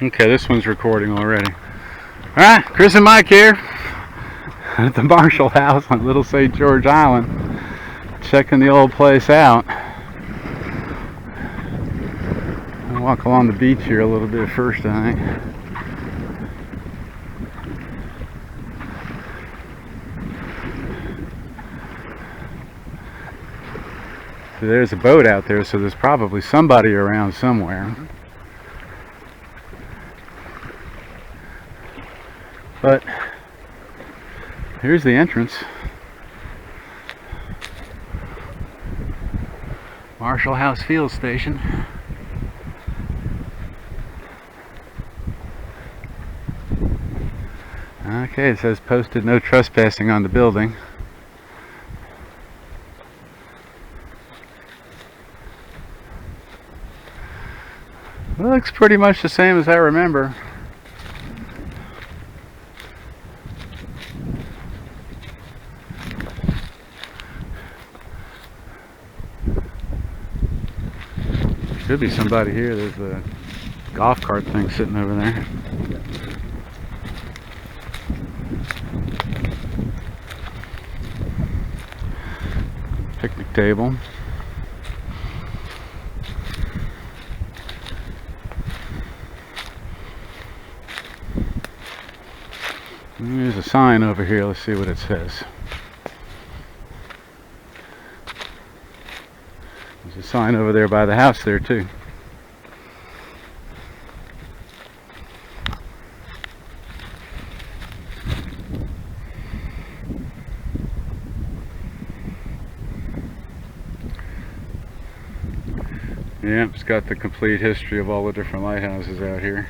Okay, this one's recording already. Alright, Chris and Mike here at the Marshall House on Little St. George Island, checking the old place out. I'll walk along the beach here a little bit first, I think. So there's a boat out there, so there's probably somebody around somewhere. But here's the entrance. Marshall House Field Station. Okay, it says posted no trespassing on the building. It looks pretty much the same as I remember. Should be somebody here. There's a golf cart thing sitting over there. Picnic table. There's a sign over here. Let's see what it says. There's a sign over there by the house there too. Yeah, it's got the complete history of all the different lighthouses out here.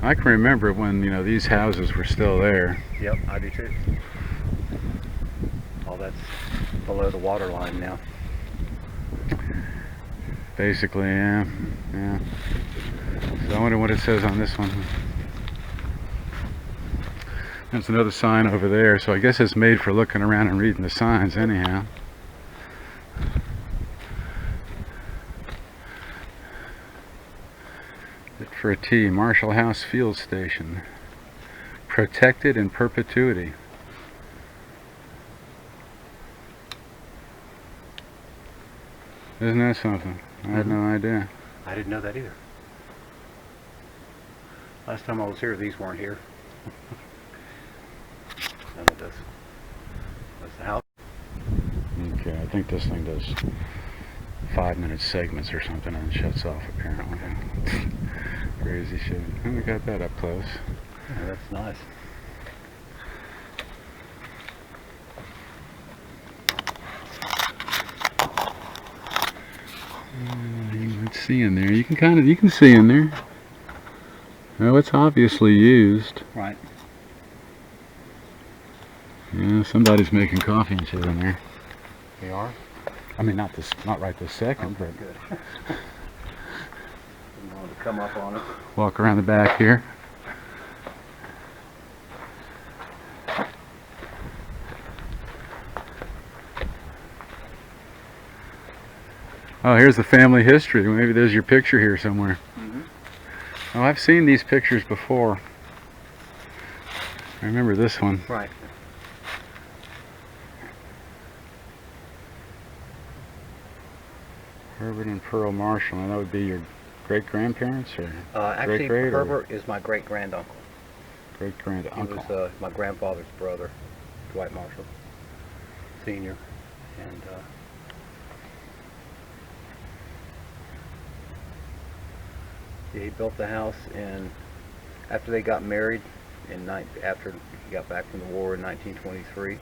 I can remember when, you know, these houses were still there. Yep, I do too. All that's below the water line now. Basically, yeah. So I wonder what it says on this one. There's another sign over there, so I guess it's made for looking around and reading the signs anyhow. For a T, Marshall House Field Station. Protected in perpetuity. Isn't that something? I had no idea. I didn't know that either. Last time I was here, these weren't here. None of this. That's the house. Okay, I think this thing does 5-minute segments or something and shuts off apparently. Crazy shit. And we got that up close. Yeah, that's nice. Let's see in there. You can see in there. Oh, it's obviously used. Right. Yeah, somebody's making coffee and shit in there. They are? I mean, not right this second, Okay, but good. Didn't want to come up on it. Walk around the back here. Oh, here's the family history. Maybe there's your picture here somewhere. Oh, I've seen these pictures before. I remember this one. Right. Herbert and Pearl Marshall. And that would be your great-grandparents or Actually, great-great? Herbert is my great-granduncle. Great-grand-uncle. He was my grandfather's brother, Dwight Marshall, Sr. And yeah, he built the house after they got married, after he got back from the war in 1923.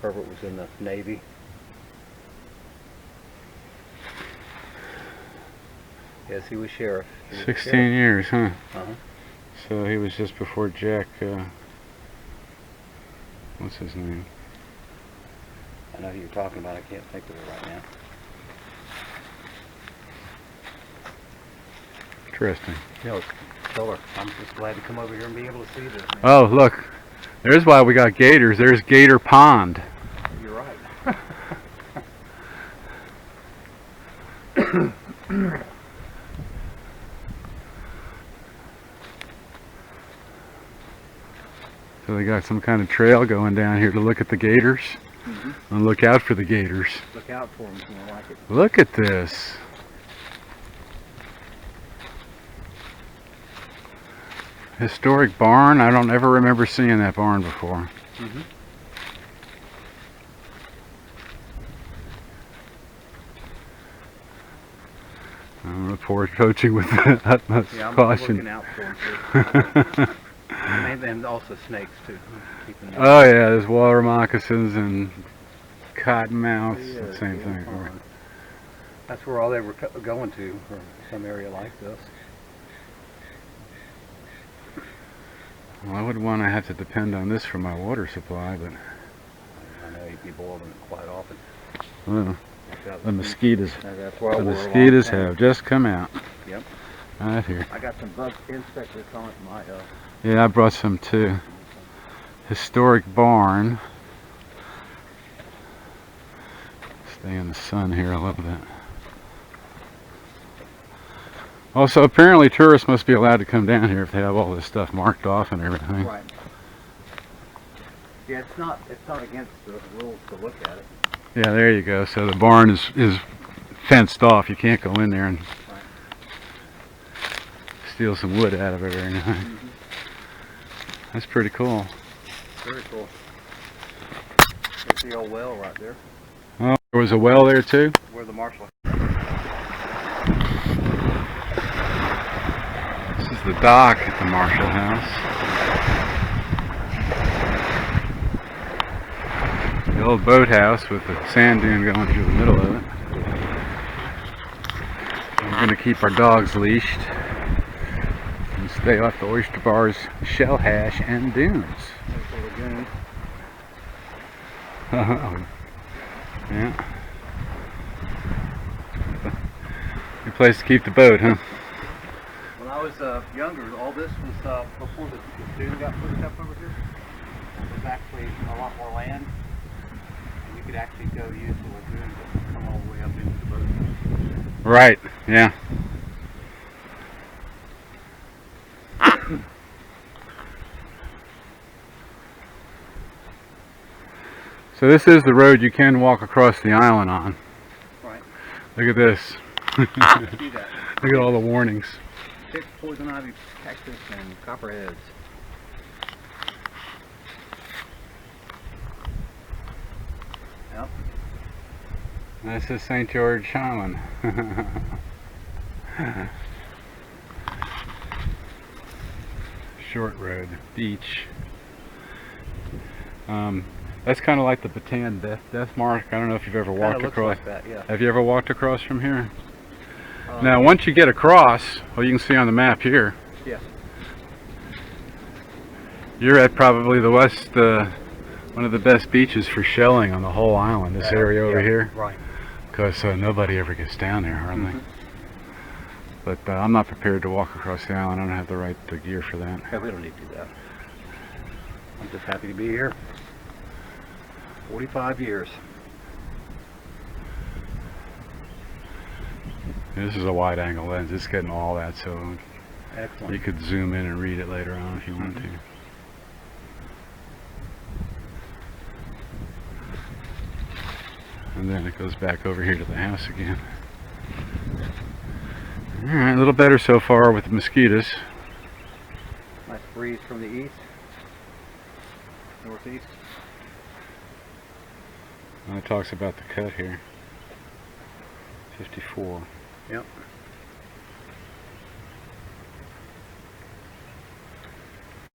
Herbert was in the Navy. Yes, he was sheriff. 16 years, huh? Uh-huh. So he was just before Jack, what's his name? I know who you're talking about. I can't think of it right now. Interesting. Yeah, it's killer. I'm just glad to come over here and be able to see this. Oh, look. There's why we got gators. There's Gator Pond. So they got some kind of trail going down here to look at the gators. And look out for the gators. Look out for them, more like it. Look at this. Historic barn. I don't ever remember seeing that barn before. I'm approaching with the utmost caution. I'm looking out for them too. And also snakes too. Oh yeah, there's water moccasins and cottonmouths. The same thing. That's where all they were going to, or some area like this. Well, I wouldn't want to have to depend on this for my water supply, but I know you'd be boiling it quite often. well, the mosquitoes. That's where The mosquitoes have just come out. Yep. Right here. I got some bug insects on my. Yeah, I brought some too. Historic barn. Stay in the sun here a little bit. Also, apparently tourists must be allowed to come down here if they have all this stuff marked off and everything. Right. Yeah, it's not against the rules to look at it. Yeah, there you go. So the barn is fenced off. You can't go in there and steal some wood out of it or anything. That's pretty cool. Very cool. There's the old well right there. Oh, there was a well there too? Where the marshal. This is the dock at the Marshall House. The old boathouse with the sand dune going through the middle of it. We're going to keep our dogs leashed and stay off the oyster bars, shell hash, and dunes. Yeah. Good place to keep the boat, huh? When I was younger, all this was before the dune got put up over here. There was actually a lot more land, and you could actually go use the lagoon to come all the way up into the boat. Right, yeah. So this is the road you can walk across the island on. Right. Look at this. See that? Look at all the warnings. Tick, poison ivy, cactus, and copperheads. Yep. This is St. George Island. Short road, beach. That's kind of like the Bataan death mark. I don't know if you've ever walked across. Like that, yeah. Have you ever walked across from here? Now, once you get across, well, you can see on the map here. Yeah. You're at probably the west, one of the best beaches for shelling on the whole island. This area over here. Right. Because nobody ever gets down there, hardly. But I'm not prepared to walk across the island. I don't have the right gear for that. Yeah, we don't need to do that. I'm just happy to be here. 45 years. This is a wide angle lens. It's getting all that, so Excellent. you could zoom in and read it later on if you want to. And then it goes back over here to the house again. Alright, a little better so far with the mosquitoes. Nice breeze from the east. Northeast. It talks about the cut here. 54. Yep.